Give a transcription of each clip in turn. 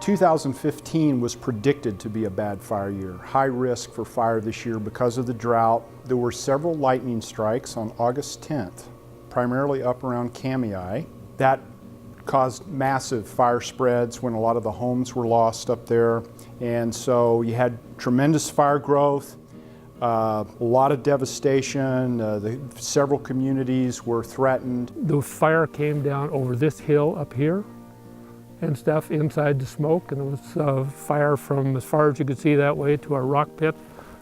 2015 was predicted to be a bad fire year. High risk for fire this year because of the drought. There were several lightning strikes on August 10th, primarily up around Kamei. That caused massive fire spreads when a lot of the homes were lost up there. And so you had tremendous fire growth, a lot of devastation. Several communities were threatened. The fire came down over this hill up here and stuff inside the smoke, and there was fire from as far as you could see that way to our rock pit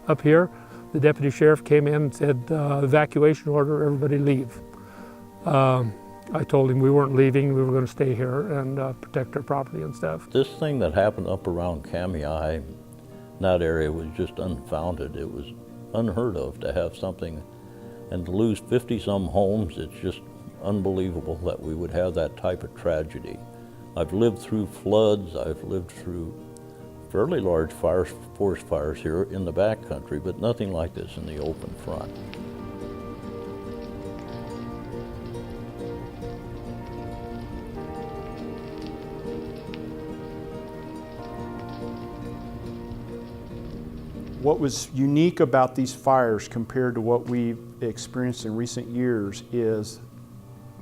up here. The deputy sheriff came in and said, evacuation order, everybody leave. I told him we weren't leaving, we were going to stay here and protect our property and stuff. This thing that happened up around Kamei, in that area, was just unfounded. It was unheard of to have something, and to lose 50-some homes, it's just unbelievable that we would have that type of tragedy. I've lived through floods, I've lived through fairly large forest fires here in the backcountry, but nothing like this in the open front. What was unique about these fires compared to what we've experienced in recent years is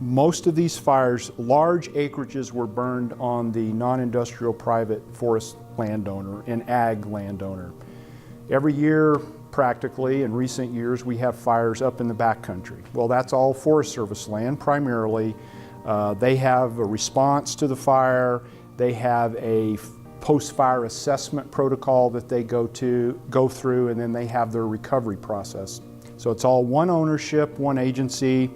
most of these fires, large acreages were burned on the non-industrial private forest landowner and ag landowner. Every year, practically, in recent years, we have fires up in the backcountry. Well, that's all Forest Service land primarily. They have a response to the fire. They have a post-fire assessment protocol that they go through, and then they have their recovery process. So it's all one ownership, one agency.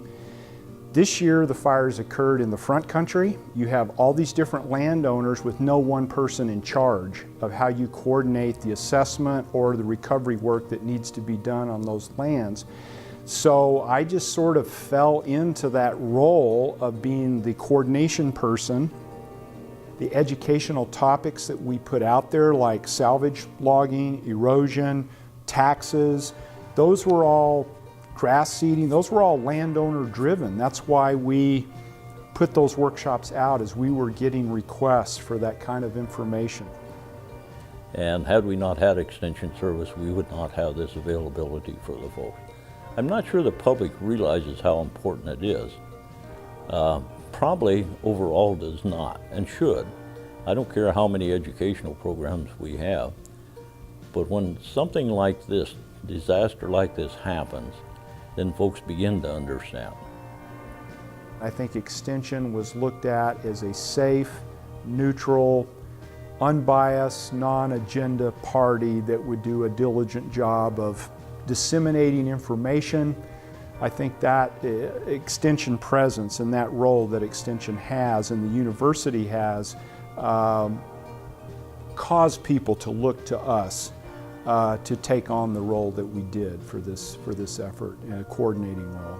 This year, the fires occurred in the front country. You have all these different landowners with no one person in charge of how you coordinate the assessment or the recovery work that needs to be done on those lands. So I just sort of fell into that role of being the coordination person. The educational topics that we put out there, like salvage logging, erosion, taxes, those were all grass seeding, those were all landowner driven. That's why we put those workshops out, as we were getting requests for that kind of information. And had we not had Extension Service, we would not have this availability for the folks. I'm not sure the public realizes how important it is. Probably overall does not and should. I don't care how many educational programs we have, but when something like this, disaster like this happens, then folks begin to understand. I think Extension was looked at as a safe, neutral, unbiased, non-agenda party that would do a diligent job of disseminating information. I think that Extension presence and that role that Extension has and the university has caused people to look to us to take on the role that we did for this effort, a coordinating role.